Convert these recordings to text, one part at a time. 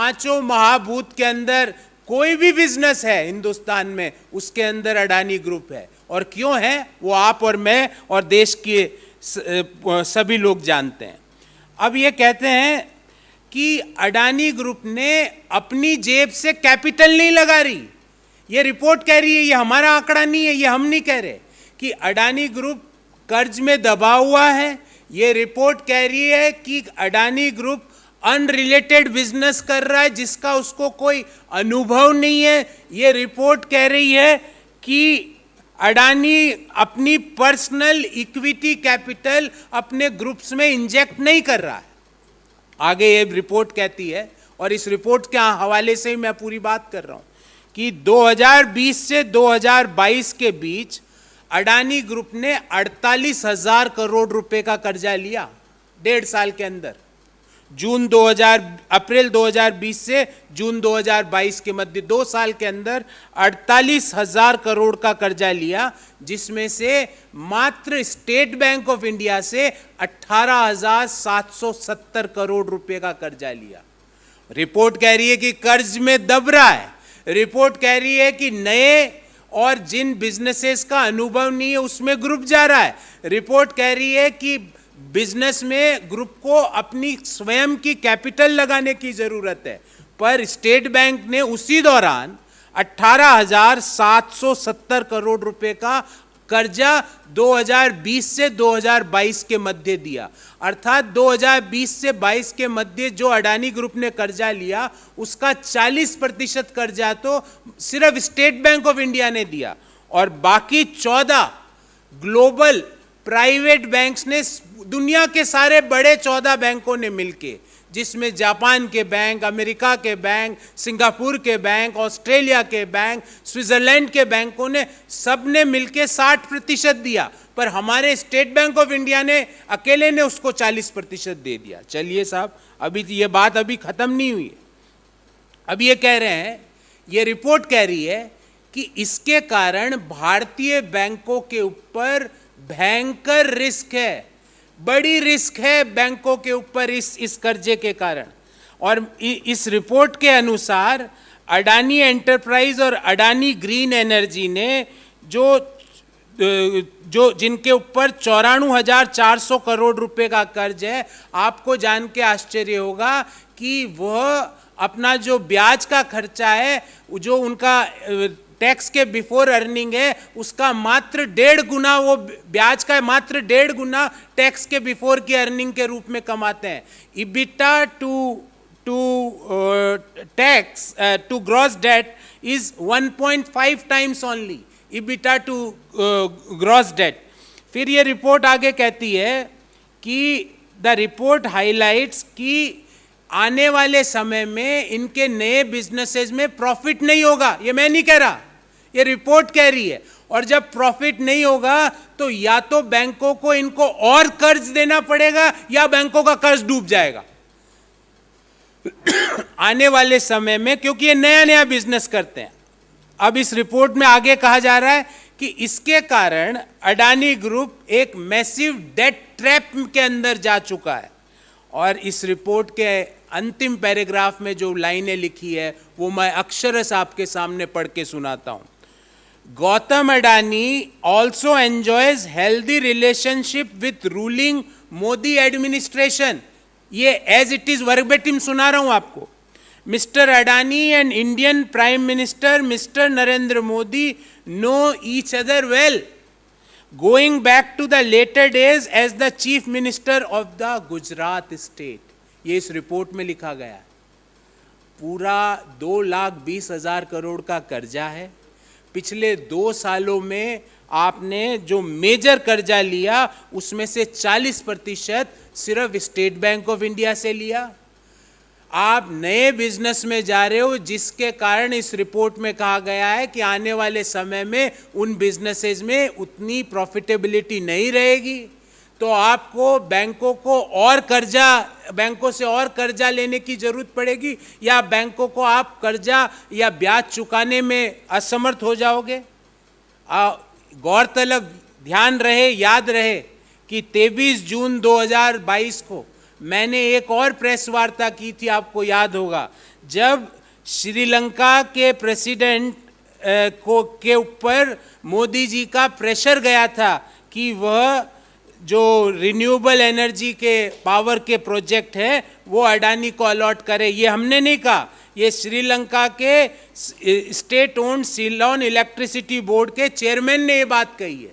पांचों महाभूत के अंदर कोई भी बिजनेस है हिंदुस्तान में, उसके अंदर अडानी ग्रुप है। और क्यों है वो आप और मैं और देश के सभी लोग जानते हैं। अब ये कहते हैं कि अडानी ग्रुप ने अपनी जेब से कैपिटल नहीं लगा रही। ये रिपोर्ट कह रही है, ये हमारा आंकड़ा नहीं है, ये हम नहीं कह रहे, कि अडानी ग्रुप कर्ज में दबा हुआ है। ये रिपोर्ट कह रही है कि अडानी ग्रुप अनरिलेटेड बिजनेस कर रहा है जिसका उसको कोई अनुभव नहीं है। ये रिपोर्ट कह रही है कि अडानी अपनी पर्सनल इक्विटी कैपिटल अपने ग्रुप्स में इंजेक्ट नहीं कर रहा है। आगे ये रिपोर्ट कहती है, और इस रिपोर्ट के हवाले से ही मैं पूरी बात कर रहा हूं, कि 2020 से 2022 के बीच अडानी ग्रुप ने 48,000 करोड़ रुपए का कर्जा लिया 1.5 साल के अंदर। अप्रैल 2020 से जून 2022 के मध्य 2 साल के अंदर 48,000 करोड़ का कर्जा लिया, जिसमें से मात्र स्टेट बैंक ऑफ इंडिया से 18,770 करोड़ रुपए का कर्जा लिया। रिपोर्ट कह रही है कि कर्ज में दब रहा है। रिपोर्ट कह रही है कि नए और जिन बिजनेसेस का अनुभव नहीं है उसमें ग्रुप जा रहा है। रिपोर्ट कह रही है कि बिजनेस में ग्रुप को अपनी स्वयं की कैपिटल लगाने की जरूरत है, पर स्टेट बैंक ने उसी दौरान 18,770 करोड़ रुपए का कर्जा 2020 से 2022 के मध्य दिया। अर्थात 2020 से 22 के मध्य जो अडानी ग्रुप ने कर्जा लिया उसका 40% कर्जा तो सिर्फ स्टेट बैंक ऑफ इंडिया ने दिया, और बाकी 14 ग्लोबल प्राइवेट बैंक्स ने, दुनिया के सारे बड़े 14 बैंकों ने मिलके, जिसमें जापान के बैंक, अमेरिका के बैंक, सिंगापुर के बैंक, ऑस्ट्रेलिया के बैंक, स्विट्जरलैंड के बैंकों ने, सब ने मिलके 60% दिया, पर हमारे स्टेट बैंक ऑफ इंडिया ने अकेले ने उसको 40% दे दिया। चलिए साहब, अभी ये बात अभी खत्म नहीं हुई है। अब ये कह रहे हैं, ये रिपोर्ट कह रही है कि इसके कारण भारतीय बैंकों के ऊपर भयंकर रिस्क है, बड़ी रिस्क है बैंकों के ऊपर इस कर्जे के कारण। और इस रिपोर्ट के अनुसार अडानी एंटरप्राइज और अडानी ग्रीन एनर्जी ने जो जिनके ऊपर 94,400 करोड़ रुपए का कर्ज है, आपको जान के आश्चर्य होगा कि वह अपना जो ब्याज का खर्चा है, जो उनका टैक्स के बिफोर अर्निंग है, उसका मात्र 1.5 गुना, वो ब्याज का मात्र 1.5 गुना टैक्स के बिफोर की अर्निंग के रूप में कमाते हैं। EBITDA to tax to gross debt is 1.5 times only, EBITDA to gross debt. फिर ये रिपोर्ट आगे कहती है कि द रिपोर्ट हाईलाइट्स कि आने वाले समय में इनके नए बिजनेसेस में प्रॉफिट नहीं होगा। ये मैं नहीं कह रहा, ये रिपोर्ट कह रही है। और जब प्रॉफिट नहीं होगा तो या तो बैंकों को इनको और कर्ज देना पड़ेगा या बैंकों का कर्ज डूब जाएगा आने वाले समय में, क्योंकि ये नया नया बिजनेस करते हैं। अब इस रिपोर्ट में आगे कहा जा रहा है कि इसके कारण अडानी ग्रुप एक मैसिव डेट ट्रैप के अंदर जा चुका है। और इस रिपोर्ट के अंतिम पैराग्राफ में जो लाइनें लिखी है वो मैं अक्षरशः आपके सामने पढ़ के सुनाता हूं। Gautam Adani also enjoys healthy relationship with ruling Modi administration. ये एज इट इज वर्बेटिम सुना रहा हूं आपको। Mister Adani and Indian prime minister mister Narendra Modi know each other well, going back to the later days as the chief minister of the Gujarat state. ये इस report में लिखा गया है। पूरा 2,20,000 करोड़ का कर्जा है। पिछले 2 सालों में आपने जो मेजर कर्जा लिया उसमें से 40% सिर्फ स्टेट बैंक ऑफ इंडिया से लिया। आप नए बिजनेस में जा रहे हो, जिसके कारण इस रिपोर्ट में कहा गया है कि आने वाले समय में उन बिजनेसेस में उतनी प्रॉफिटेबिलिटी नहीं रहेगी, तो आपको बैंकों से और कर्जा लेने की जरूरत पड़ेगी, या बैंकों को आप कर्जा या ब्याज चुकाने में असमर्थ हो जाओगे। गौरतलब, ध्यान रहे, याद रहे कि 23 जून 2022 को मैंने एक और प्रेस वार्ता की थी, आपको याद होगा, जब श्रीलंका के प्रेसिडेंट के ऊपर मोदी जी का प्रेशर गया था कि वह जो रिन्यूएबल एनर्जी के पावर के प्रोजेक्ट है वो अडानी को अलॉट करे। ये हमने नहीं कहा, ये श्रीलंका के state owned Ceylon electricity board के चेयरमैन ने ये बात कही है।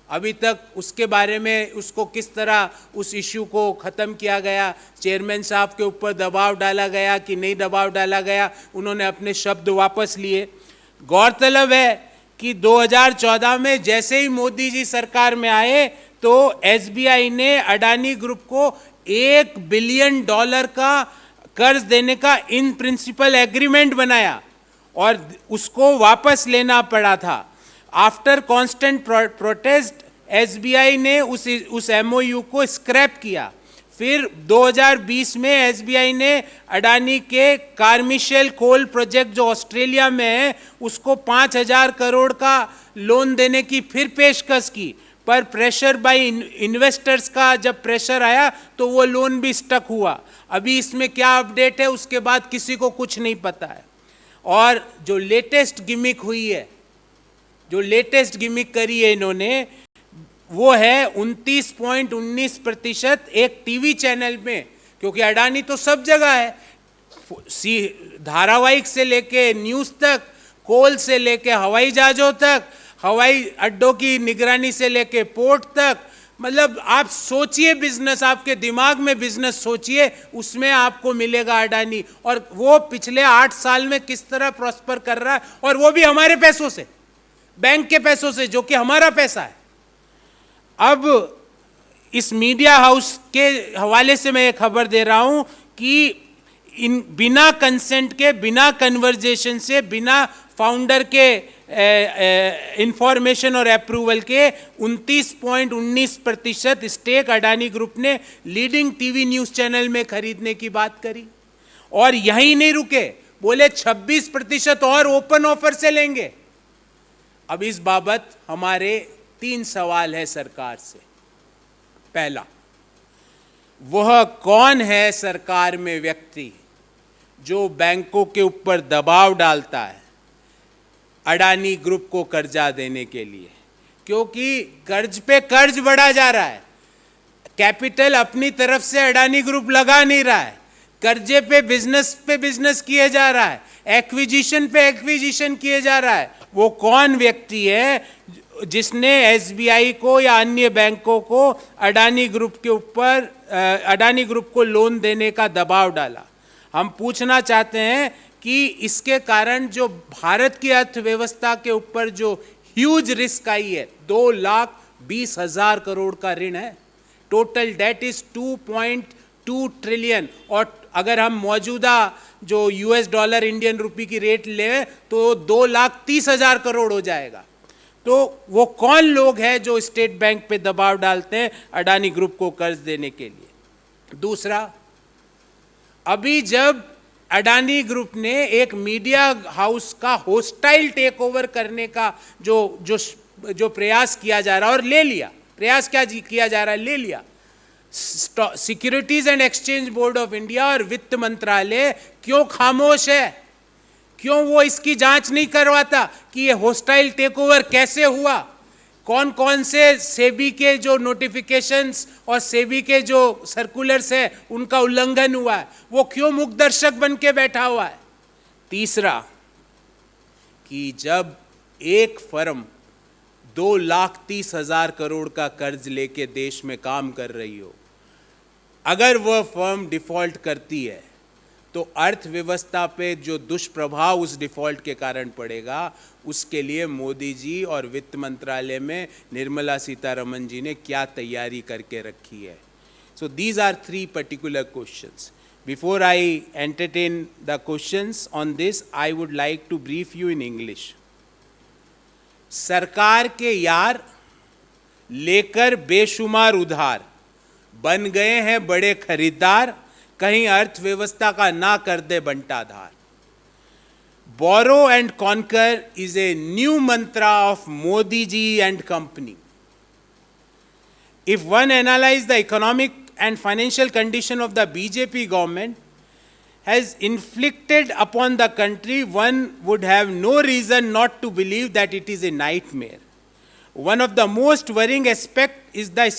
अभी तक उसके बारे में उसको किस तरह उस इश्यू को ख़त्म किया गया, चेयरमैन साहब के ऊपर दबाव डाला गया कि नहीं दबाव डाला गया, उन्होंने अपने शब्द वापस लिए। गौरतलब है कि 2014 में जैसे ही मोदी जी सरकार में आए तो एसबीआई ने अडानी ग्रुप को $1 बिलियन का कर्ज देने का इन प्रिंसिपल एग्रीमेंट बनाया और उसको वापस लेना पड़ा था। आफ्टर कांस्टेंट प्रोटेस्ट एसबीआई ने उस एमओयू को स्क्रैप किया। फिर 2020 में एसबीआई ने अडानी के कार्मिशेल कोल प्रोजेक्ट जो ऑस्ट्रेलिया में है उसको 5,000 करोड़ का लोन देने की फिर पेशकश की, पर प्रेशर बाय इन्वेस्टर्स का जब प्रेशर आया तो वो लोन भी स्टक हुआ। अभी इसमें क्या अपडेट है उसके बाद किसी को कुछ नहीं पता है। और जो लेटेस्ट गिमिक हुई है, जो लेटेस्ट गिमिक करी है इन्होंने, वो है 29.19% एक टीवी चैनल में, क्योंकि अडानी तो सब जगह है, धारावाहिक से लेके न्यूज़ तक, कोल से लेके हवाई जहाज़ों तक, हवाई अड्डों की निगरानी से लेके पोर्ट तक, मतलब आप सोचिए बिजनेस, आपके दिमाग में बिजनेस सोचिए, उसमें आपको मिलेगा अडानी। और वो पिछले 8 साल में किस तरह प्रॉस्पर कर रहा है, और वो भी हमारे पैसों से, बैंक के पैसों से, जो कि हमारा पैसा है। अब इस मीडिया हाउस के हवाले से मैं ये खबर दे रहा हूं कि इन बिना कंसेंट के, बिना कन्वर्जेशन से, बिना फाउंडर के इंफॉर्मेशन और अप्रूवल के 29.19% स्टेक अडानी ग्रुप ने लीडिंग टीवी न्यूज़ चैनल में खरीदने की बात करी। और यहीं नहीं रुके, बोले 26% और ओपन ऑफर से लेंगे। अब इस बाबत हमारे 3 सवाल है सरकार से। पहला, वह कौन है सरकार में व्यक्ति जो बैंकों के ऊपर दबाव डालता है अडानी ग्रुप को कर्जा देने के लिए, क्योंकि कर्ज पे कर्ज बढ़ा जा रहा है, कैपिटल अपनी तरफ से अडानी ग्रुप लगा नहीं रहा है, कर्जे पे बिजनेस किए जा रहा है, एक्विजिशन पे एक्विजिशन किए जा रहा है। वो कौन व्यक्ति है जिसने एसबीआई को या अन्य बैंकों को अडानी ग्रुप के ऊपर, अडानी ग्रुप को लोन देने का दबाव डाला? हम पूछना चाहते हैं कि इसके कारण जो भारत की अर्थव्यवस्था के ऊपर जो ह्यूज रिस्क आई है, 2,20,000 करोड़ का ऋण है, टोटल डेट इज 2.2 ट्रिलियन। और अगर हम मौजूदा जो यूएस डॉलर इंडियन रुपी की रेट ले तो 2,30,000 करोड़ हो जाएगा। तो वो कौन लोग हैं जो स्टेट बैंक पे दबाव डालते हैं अडानी ग्रुप को कर्ज देने के लिए? दूसरा, अभी जब अडानी ग्रुप ने एक मीडिया हाउस का होस्टाइल टेक ओवर करने का जो प्रयास किया जा रहा है, और ले लिया, प्रयास क्या किया जा रहा है, ले लिया, securities and exchange board of India और वित्त मंत्रालय क्यों खामोश है? क्यों वो इसकी जांच नहीं करवाता कि ये होस्टाइल टेक ओवर कैसे हुआ, कौन कौन से सेबी के जो नोटिफिकेशंस और सेबी के जो सर्कुलर्स है उनका उल्लंघन हुआ है? वो क्यों मुखदर्शक बन के बैठा हुआ है? तीसरा, कि जब एक फर्म 2,30,000 करोड़ का कर्ज लेके देश में काम कर रही हो, अगर वह फर्म डिफॉल्ट करती है तो अर्थव्यवस्था पे जो दुष्प्रभाव उस डिफॉल्ट के कारण पड़ेगा, उसके लिए मोदी जी और वित्त मंत्रालय में निर्मला सीतारमण जी ने क्या तैयारी करके रखी है? So these are 3 particular questions. Before I entertain the questions on this, I would like to brief you in English. सरकार के यार लेकर बेशुमार उधार, बन गए हैं बड़े खरीदार, कहीं अर्थव्यवस्था का ना कर दे बंटाधार। Borrow and conquer is a new mantra of Modi ji and company. If one analyzes the economic and financial condition of the BJP government, has inflicted upon the country, one would have no reason not to believe that it is a nightmare. One of the most worrying aspects is the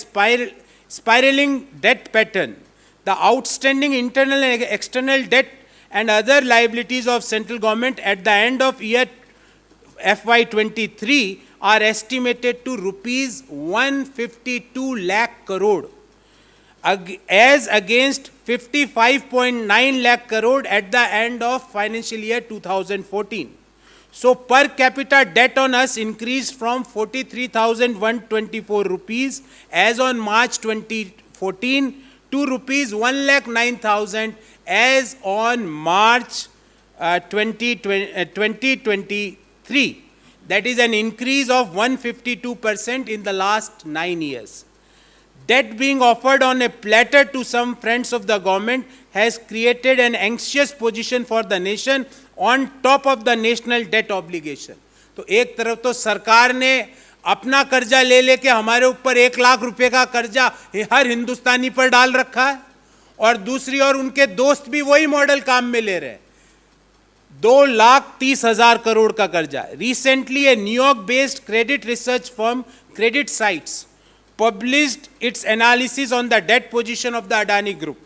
spiraling debt pattern. The outstanding internal and external debt and other liabilities of central government at the end of year FY23 are estimated to rupees 152 lakh crore, as against 55.9 lakh crore at the end of financial year 2014. So per capita debt on us increased from 43,124 rupees as on March 2014 to rupees 1,09,000 as on March 2023. That is an increase of 152% in the last 9 years. Debt being offered on a platter to some friends of the government has created an anxious position for the nation on top of the national debt obligation. तो एक तरफ तो सरकार ने अपना कर्जा ले लेके हमारे ऊपर 1 लाख रुपए का कर्जा हर हिंदुस्तानी पर डाल रखा है, और दूसरी ओर उनके दोस्त भी वही मॉडल काम में ले रहे हैं, 2,30,000 करोड़ का कर्जा. Recently, a New York-based credit research firm, CreditSights, published its analysis on the debt position of the Adani Group.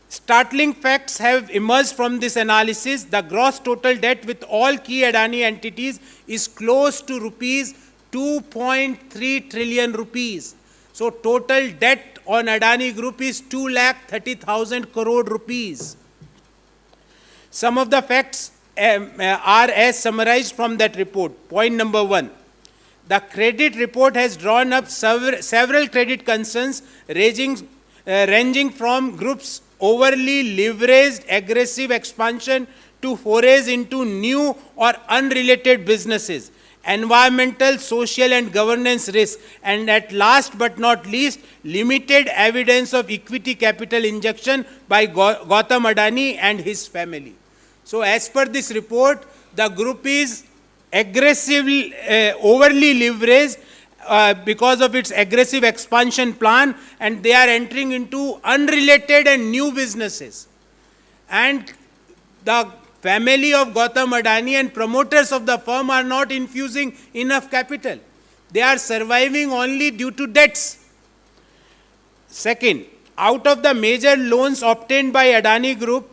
Startling facts have emerged from this analysis. The gross total debt with all key Adani entities is close to rupees 2.3 trillion rupees. So total debt on Adani Group is 2,30,000 crore rupees. Some of the facts are as summarized from that report. Point number 1. The credit report has drawn up several credit concerns ranging from group's overly leveraged aggressive expansion to forays into new or unrelated businesses, environmental, social and governance risks, and at last but not least, limited evidence of equity capital injection by Gautam Adani and his family. So as per this report, the group is aggressively, overly leveraged because of its aggressive expansion plan, and they are entering into unrelated and new businesses. And the family of Gautam Adani and promoters of the firm are not infusing enough capital. They are surviving only due to debts. Second, out of the major loans obtained by Adani Group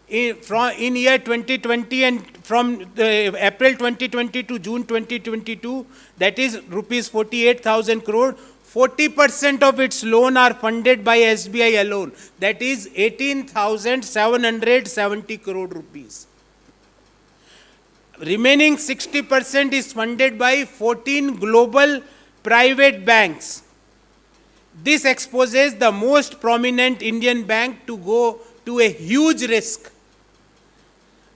in year 2020 and from April 2020 to June 2022, that is rupees 48,000 crore, 40% of its loan are funded by SBI alone. That is 18,770 crore rupees. Remaining 60% is funded by 14 global private banks. This exposes the most prominent Indian bank to go to a huge risk.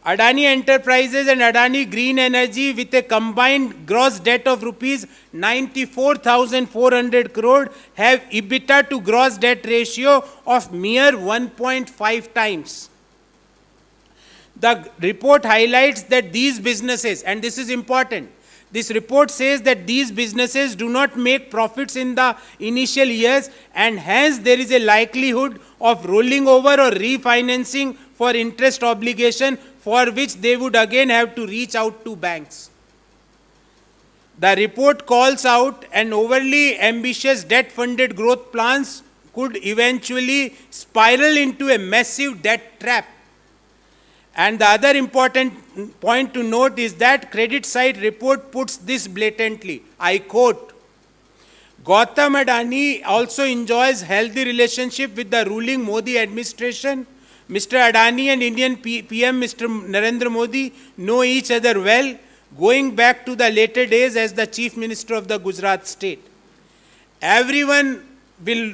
Adani Enterprises and Adani Green Energy, with a combined gross debt of rupees 94,400 crore, have EBITDA to gross debt ratio of mere 1.5 times. The report highlights that these businesses, and this is important, this report says that these businesses do not make profits in the initial years, and hence there is a likelihood of rolling over or refinancing for interest obligation, for which they would again have to reach out to banks. The report calls out an overly ambitious debt-funded growth plans could eventually spiral into a massive debt trap. And the other important point to note is that CreditSights report puts this blatantly. I quote, Gautam Adani also enjoys healthy relationship with the ruling Modi administration. Mr. Adani and Indian PM Mr. Narendra Modi know each other well, going back to the later days as the Chief Minister of the Gujarat state. Everyone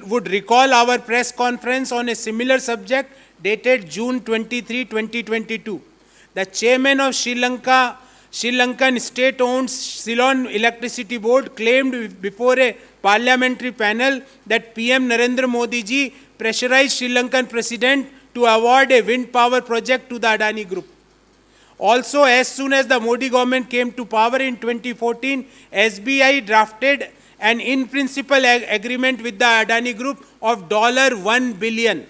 would recall our press conference on a similar subject dated June 23, 2022. The chairman of Sri Lankan state-owned Ceylon Electricity Board claimed before a parliamentary panel that PM Narendra Modi ji pressurized Sri Lankan president to award a wind power project to the Adani Group. Also, as soon as the Modi government came to power in 2014, SBI drafted an in-principle agreement with the Adani Group of $1 billion.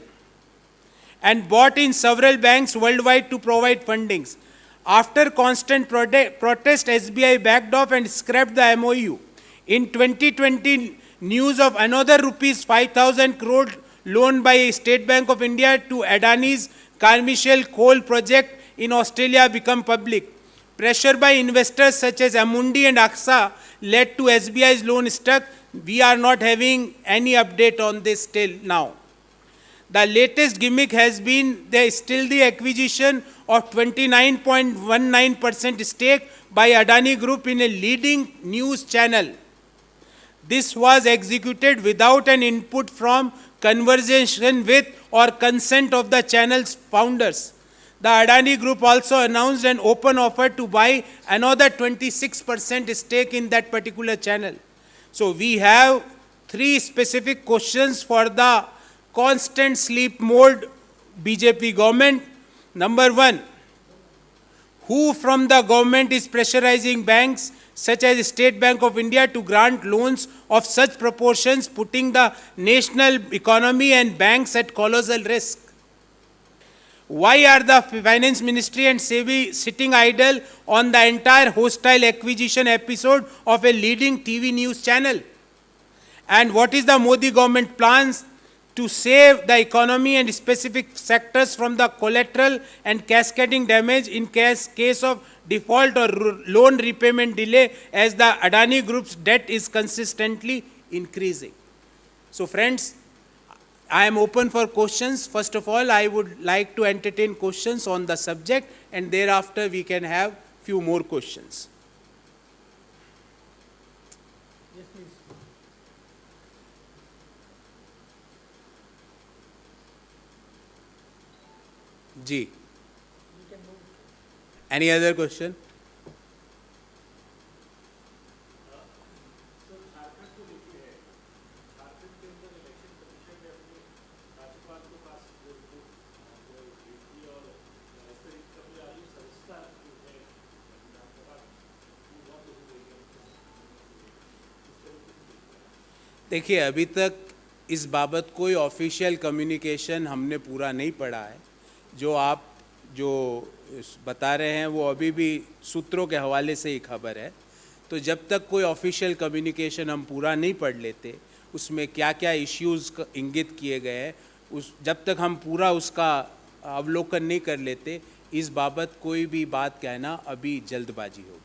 and bought in several banks worldwide to provide fundings. After constant protest, SBI backed off and scrapped the MOU. In 2020, news of another rupees 5,000 crore loan by State Bank of India to Adani's Carmichael coal project in Australia become public. Pressure by investors such as Amundi and AXA led to SBI's loan stuck. We are not having any update on this till now. The latest gimmick has been still the acquisition of 29.19% stake by Adani Group in a leading news channel. This was executed without an input from, conversation with, or consent of the channel's founders. The Adani Group also announced an open offer to buy another 26% stake in that particular channel. So we have three specific questions for the constant sleep mode BJP government. Number one, who from the government is pressurizing banks such as State Bank of India to grant loans of such proportions, putting the national economy and banks at colossal risk? Why are the Finance Ministry and SEBI sitting idle on the entire hostile acquisition episode of a leading TV news channel? And what is the Modi government plans to save the economy and specific sectors from the collateral and cascading damage in case of default or loan repayment delay, as the Adani Group's debt is consistently increasing? So friends, I am open for questions. First of all, I would like to entertain questions on the subject, and thereafter we can have few more questions. Yes, please. Ji. Any other question? देखिए, अभी तक इस बाबत कोई official communication हमने पूरा नहीं पढ़ा है। जो आप जो बता रहे हैं वो अभी भी सूत्रों के हवाले से ही खबर है। तो जब तक कोई ऑफिशियल कम्युनिकेशन हम पूरा नहीं पढ़ लेते, उसमें क्या क्या इश्यूज़ इंगित किए गए हैं, जब तक हम पूरा उसका अवलोकन नहीं कर लेते, इस बाबत कोई भी बात कहना अभी जल्दबाजी होगी।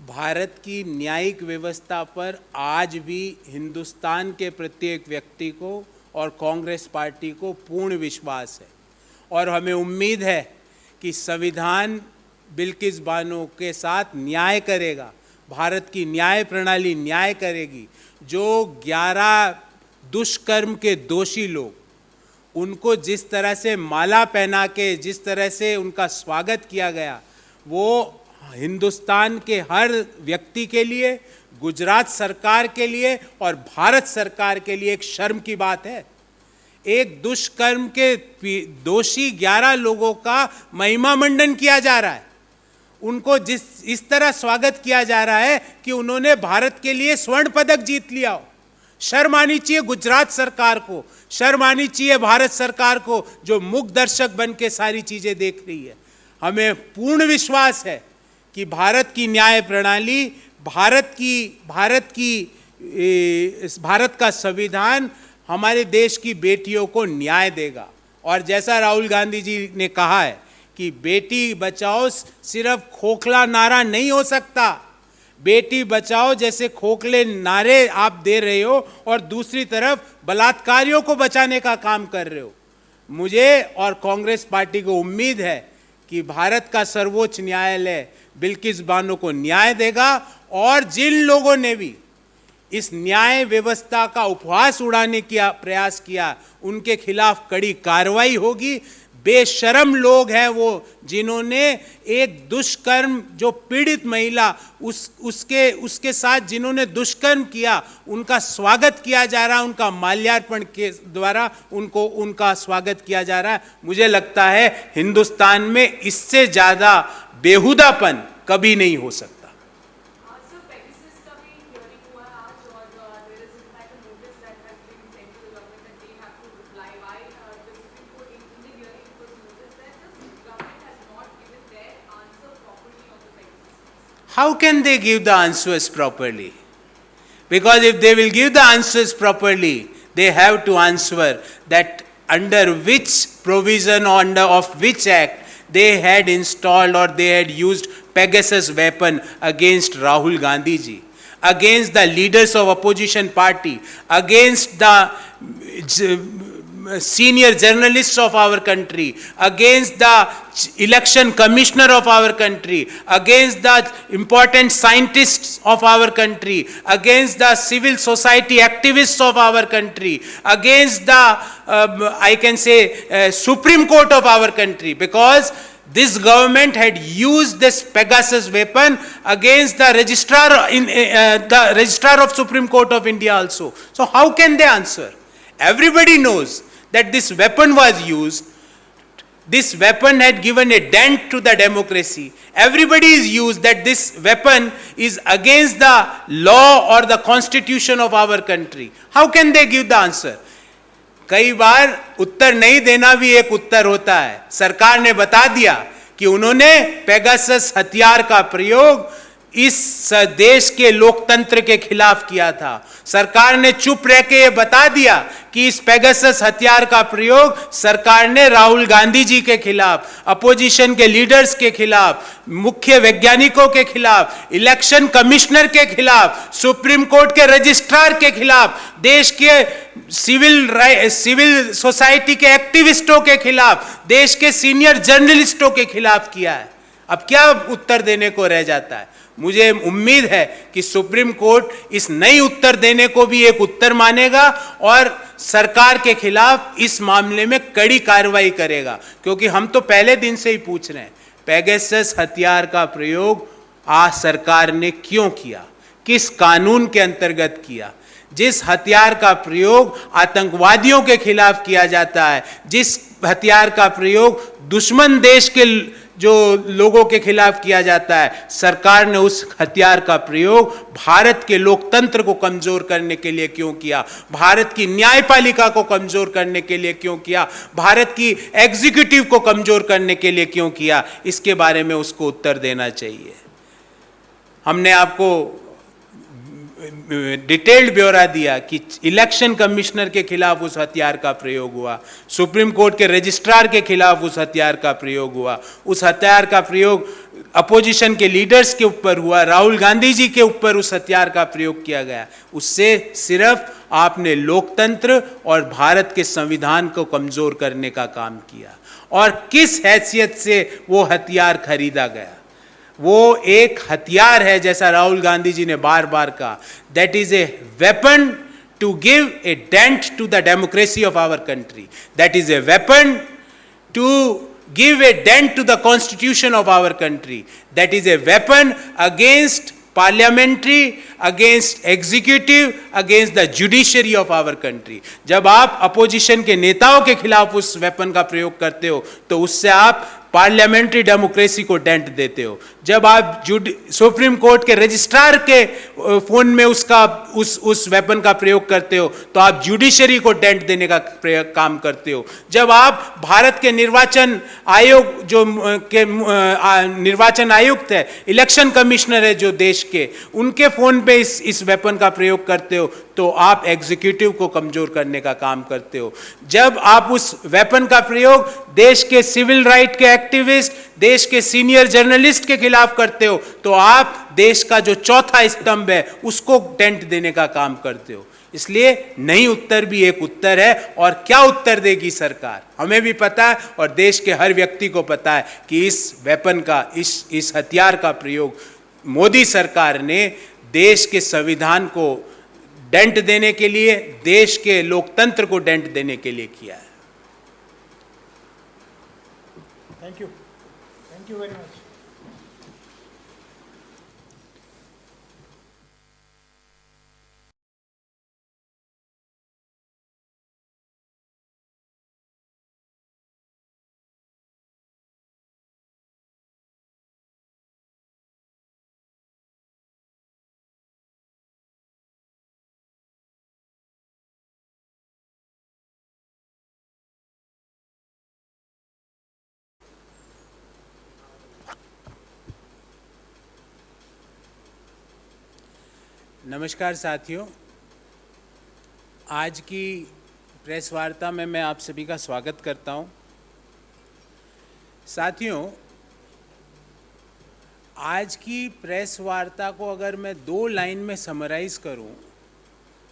भारत की न्यायिक व्यवस्था पर आज भी हिंदुस्तान के प्रत्येक व्यक्ति को और कांग्रेस पार्टी को पूर्ण विश्वास है, और हमें उम्मीद है कि संविधान बिल्किस बानो के साथ न्याय करेगा। भारत की न्याय प्रणाली न्याय करेगी। जो 11 दुष्कर्म के दोषी लोग, उनको जिस तरह से माला पहना के जिस तरह से उनका स्वागत किया गया, वो हिंदुस्तान के हर व्यक्ति के लिए, गुजरात सरकार के लिए और भारत सरकार के लिए एक शर्म की बात है। एक दुष्कर्म के दोषी 11 लोगों का महिमा मंडन किया जा रहा है। उनको इस तरह स्वागत किया जा रहा है कि उन्होंने भारत के लिए स्वर्ण पदक जीत लिया हो। शर्म आनी चाहिए गुजरात सरकार को, शर्म आनी चाहिए भारत सरकार को, जो मूक दर्शक बन के सारी चीजें देख रही है। हमें पूर्ण विश्वास है कि भारत की न्याय प्रणाली, भारत का संविधान हमारे देश की बेटियों को न्याय देगा। और जैसा राहुल गांधी जी ने कहा है कि बेटी बचाओ सिर्फ खोखला नारा नहीं हो सकता। बेटी बचाओ जैसे खोखले नारे आप दे रहे हो और दूसरी तरफ बलात्कारियों को बचाने का काम कर रहे हो। मुझे और कांग्रेस पार्टी को उम्मीद है कि भारत का सर्वोच्च न्यायालय बिल्किस बानो को न्याय देगा, और जिन लोगों ने भी इस न्याय व्यवस्था का उपहास उड़ाने का प्रयास किया, उनके खिलाफ कड़ी कार्रवाई होगी। बेशरम लोग हैं वो, जिन्होंने एक दुष्कर्म, जो पीड़ित महिला उसके साथ जिन्होंने दुष्कर्म किया, उनका स्वागत किया जा रहा है, उनका माल्यार्पण के द्वारा उनका स्वागत किया जा रहा है। मुझे लगता है हिंदुस्तान में इससे ज्यादा बेहुदापन कभी नहीं हो सकता। How can they give the answers properly? Because if they will give the answers properly, they have to answer that under which provision or under of which act they had installed or they had used Pegasus weapon against Rahul Gandhi ji, against the leaders of opposition party, against the senior journalists of our country, against the election commissioner of our country, against the important scientists of our country, against the civil society activists of our country, against the I can say Supreme Court of our country, because this government had used this Pegasus weapon against the registrar of Supreme Court of India also. So how can they answer? Everybody knows that this weapon was used. This weapon had given a dent to the democracy. Everybody is used that this weapon is against the law or the constitution of our country. How can they give the answer? कई बार उत्तर नहीं देना भी एक उत्तर होता है। सरकार ने बता दिया कि उन्होंने पेगासस हथियार का प्रयोग इस देश के लोकतंत्र के खिलाफ किया था। सरकार ने चुप रह के ये बता दिया कि इस पेगासस हथियार का प्रयोग सरकार ने राहुल गांधी जी के खिलाफ, अपोजिशन के लीडर्स के खिलाफ, मुख्य वैज्ञानिकों के खिलाफ, इलेक्शन कमिश्नर के खिलाफ, सुप्रीम कोर्ट के रजिस्ट्रार के खिलाफ, देश के सिविल सोसाइटी के एक्टिविस्टों के खिलाफ, देश के सीनियर जर्नलिस्टों के खिलाफ किया है। अब क्या उत्तर देने को रह जाता है? मुझे उम्मीद है कि सुप्रीम कोर्ट इस नई उत्तर देने को भी एक उत्तर मानेगा और सरकार के खिलाफ इस मामले में कड़ी कार्रवाई करेगा। क्योंकि हम तो पहले दिन से ही पूछ रहे हैं, पेगासस हथियार का प्रयोग आज सरकार ने क्यों किया, किस कानून के अंतर्गत किया? जिस हथियार का प्रयोग आतंकवादियों के खिलाफ किया जाता है, जिस हथियार का प्रयोग दुश्मन देश के जो लोगों के खिलाफ किया जाता है, सरकार ने उस हथियार का प्रयोग भारत के लोकतंत्र को कमजोर करने के लिए क्यों किया, भारत की न्यायपालिका को कमजोर करने के लिए क्यों किया, भारत की एग्जीक्यूटिव को कमजोर करने के लिए क्यों किया, इसके बारे में उसको उत्तर देना चाहिए। हमने आपको डिटेल्ड ब्यौरा दिया कि इलेक्शन कमिश्नर के खिलाफ उस हथियार का प्रयोग हुआ, सुप्रीम कोर्ट के रजिस्ट्रार के खिलाफ उस हथियार का प्रयोग हुआ, उस हथियार का प्रयोग अपोजिशन के लीडर्स के ऊपर हुआ, राहुल गांधी जी के ऊपर उस हथियार का प्रयोग किया गया। उससे सिर्फ आपने लोकतंत्र और भारत के संविधान को कमजोर करने का काम किया। और किस हैसियत से वो हथियार खरीदा गया? वो एक हथियार है, जैसा राहुल गांधी जी ने बार बार कहा, that is a weapon to give a dent to the democracy of our country, that is a weapon to give a dent to the constitution of our country, that is a weapon against parliamentary, against executive, against the judiciary of our country. जब आप opposition के नेताओं के खिलाफ उस weapon का प्रयोग करते हो तो उससे आप पार्लियामेंट्री डेमोक्रेसी को डेंट देते हो। जब आप सुप्रीम कोर्ट के रजिस्ट्रार के फोन में उस वेपन का प्रयोग करते हो तो आप जुडिशरी को डेंट देने का काम करते हो। जब आप भारत के निर्वाचन आयोग निर्वाचन आयुक्त है, इलेक्शन कमिश्नर है जो देश के, उनके फोन पे इस वेपन का प्रयोग करते हो तो आप एग्जीक्यूटिव को कमजोर करने का काम करते हो। जब आप उस वेपन का प्रयोग देश के सिविल राइट के एक्टिविस्ट, देश के सीनियर जर्नलिस्ट के खिलाफ करते हो तो आप देश का जो चौथा स्तंभ है उसको डेंट देने का काम करते हो। इसलिए नहीं उत्तर भी एक उत्तर है। और क्या उत्तर देगी सरकार, हमें भी पता है और देश के हर व्यक्ति को पता है कि इस वेपन का, इस हथियार का प्रयोग मोदी सरकार ने देश के संविधान को डेंट देने के लिए, देश के लोकतंत्र को डेंट देने के लिए किया है। Thank you. Thank you very much. नमस्कार साथियों, आज की प्रेस वार्ता में मैं आप सभी का स्वागत करता हूं। साथियों, आज की प्रेस वार्ता को अगर मैं 2 लाइन में समराइज करूं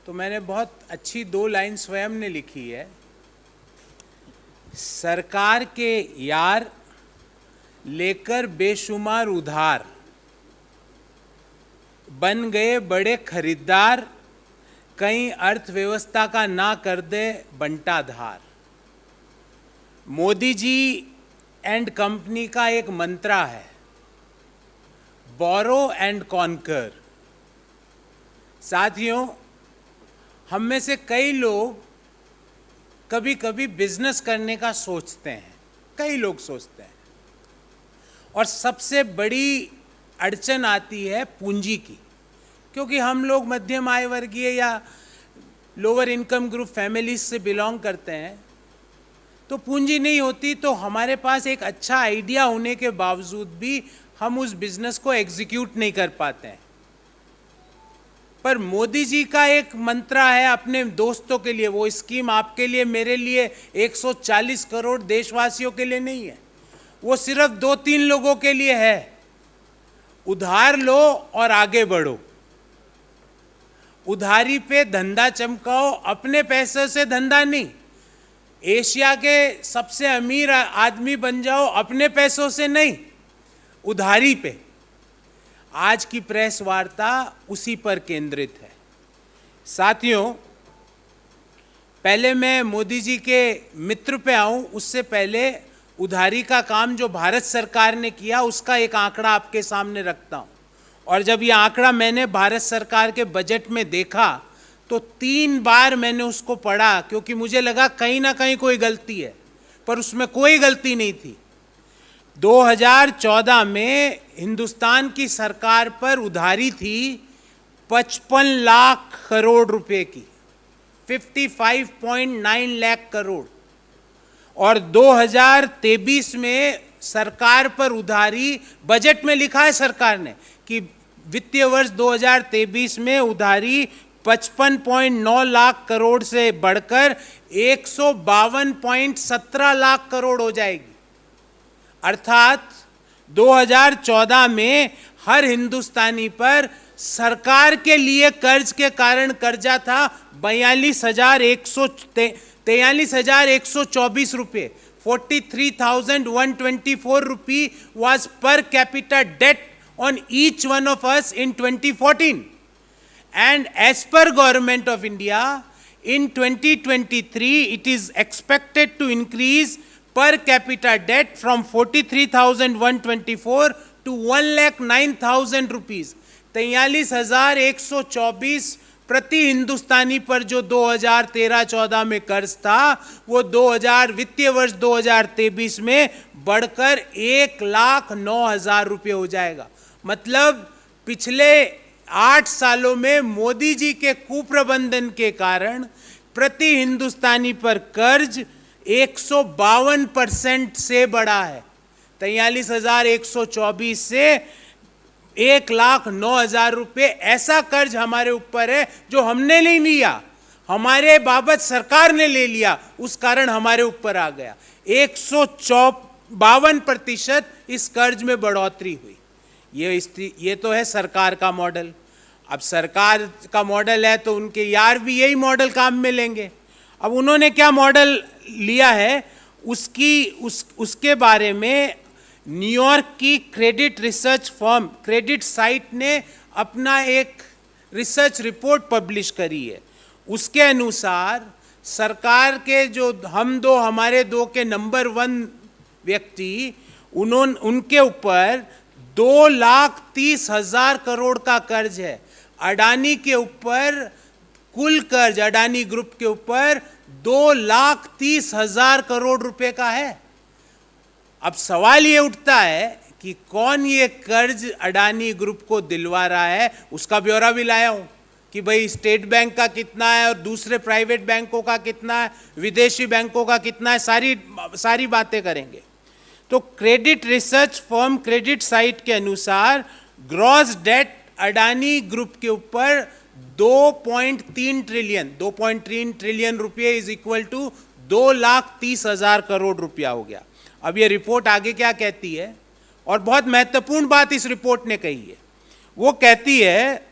तो मैंने बहुत अच्छी 2 लाइन स्वयं ने लिखी है। सरकार के यार लेकर बेशुमार उधार, बन गए बड़े खरीदार, कहीं अर्थव्यवस्था का ना कर दे बंटाधार। मोदी जी एंड कंपनी का एक मंत्रा है, बोरो एंड कॉन्कर। साथियों, हम में से कई लोग कभी कभी बिजनेस करने का सोचते हैं, कई लोग सोचते हैं, और सबसे बड़ी अड़चन आती है पूंजी की, क्योंकि हम लोग मध्यम आय वर्गीय या लोअर इनकम ग्रुप फैमिलीज से बिलोंग करते हैं। तो पूंजी नहीं होती तो हमारे पास एक अच्छा आइडिया होने के बावजूद भी हम उस बिजनेस को एग्जीक्यूट नहीं कर पाते हैं। पर मोदी जी का एक मंत्रा है अपने दोस्तों के लिए, वो स्कीम आपके लिए, मेरे लिए, 140 करोड़ देशवासियों के लिए नहीं है, वो सिर्फ 2-3 लोगों के लिए है। उधार लो और आगे बढ़ो, उधारी पे धंधा चमकाओ, अपने पैसे से धंधा नहीं। एशिया के सबसे अमीर आदमी बन जाओ, अपने पैसों से नहीं, उधारी पे। आज की प्रेस वार्ता उसी पर केंद्रित है। साथियों, पहले मैं मोदी जी के मित्र पे आऊं, उससे पहले उधारी का काम जो भारत सरकार ने किया उसका एक आंकड़ा आपके सामने रखता हूं। और जब ये आंकड़ा मैंने भारत सरकार के बजट में देखा तो 3 बार मैंने उसको पढ़ा, क्योंकि मुझे लगा कहीं ना कहीं कोई गलती है, पर उसमें कोई गलती नहीं थी। 2014 में हिंदुस्तान की सरकार पर उधारी थी 55 लाख करोड़ रुपए की, 55.9 लाख करोड़। और 2023 में सरकार पर उधारी, बजट में लिखा है सरकार ने कि वित्तीय वर्ष 2023 में उधारी 55.9 लाख करोड़ से बढ़कर 152.17 लाख करोड़ हो जाएगी। अर्थात 2014 में हर हिंदुस्तानी पर सरकार के लिए कर्ज के कारण कर्जा था 43,124 रुपये। 43,124 rupee was per capita debt on each one of us in 2014. And as per Government of India, in 2023, it is expected to increase per capita debt from 43,124 to 1,09,000 rupees. 43,124 प्रति हिंदुस्तानी पर जो 2013-14 में कर्ज था वो वित्तीय वर्ष 2023 में बढ़कर 1,09,000 रुपये हो जाएगा। मतलब पिछले 8 सालों में मोदी जी के कुप्रबंधन के कारण प्रति हिंदुस्तानी पर कर्ज 152% से बढ़ा है। 43,124 से 1,09,000 रुपये ऐसा कर्ज हमारे ऊपर है जो हमने नहीं लिया, हमारे बाबत सरकार ने ले लिया, उस कारण हमारे ऊपर आ गया। 152% इस कर्ज में बढ़ोतरी हुई। ये तो है सरकार का मॉडल। अब सरकार का मॉडल है तो उनके यार भी यही मॉडल काम में लेंगे। अब उन्होंने क्या मॉडल लिया है उसके बारे में न्यूयॉर्क की credit research firm credit site ने अपना एक रिसर्च रिपोर्ट पब्लिश करी है। उसके अनुसार सरकार के जो हमारे दो के नंबर 1 व्यक्ति, उनके ऊपर 2,30,000 करोड़ का कर्ज है। अडानी के ऊपर कुल कर्ज, अडानी ग्रुप के ऊपर 2,30,000 करोड़ रुपए का है। अब सवाल ये उठता है कि कौन ये कर्ज अडानी ग्रुप को दिलवा रहा है। उसका ब्यौरा भी लाया हूं कि भाई स्टेट बैंक का कितना है और दूसरे प्राइवेट बैंकों का कितना है, विदेशी बैंकों का कितना है, सारी बातें करेंगे। तो credit research firm credit site के अनुसार ग्रॉस डेट अडानी ग्रुप के ऊपर 2.3 ट्रिलियन रुपये इज इक्वल टू 2,30,000 करोड़ रुपया हो गया। अब ये रिपोर्ट आगे क्या कहती है, और बहुत महत्वपूर्ण बात इस रिपोर्ट ने कही है। वो कहती है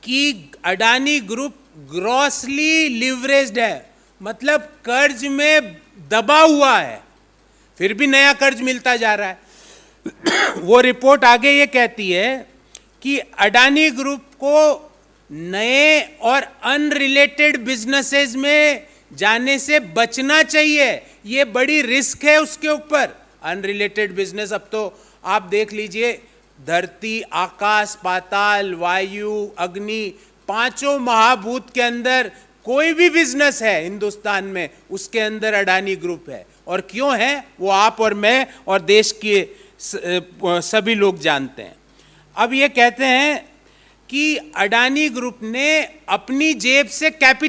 कि अडानी ग्रुप ग्रॉसली लिवरेज्ड है, मतलब कर्ज में दबा हुआ है, फिर भी नया कर्ज मिलता जा रहा है। वो रिपोर्ट आगे ये कहती है कि अडानी ग्रुप को नए और अनरिलेटेड बिजनेसेस में जाने से बचना चाहिए। ये बड़ी रिस्क है उसके ऊपर। अनरिलेटेड बिजनेस, अब तो आप देख लीजिए, धरती, आकाश, पाताल, वायु, अग्नि, पांचों महाभूत के अंदर कोई भी बिजनेस है हिंदुस्तान में, उसके अंदर अडानी ग्रुप है। और क्यों है वो आप और मैं और देश के सभी लोग जानते हैं। अब ये कहते हैं कि अडानी ग्रुप ने अपनी जेब से कैपिटल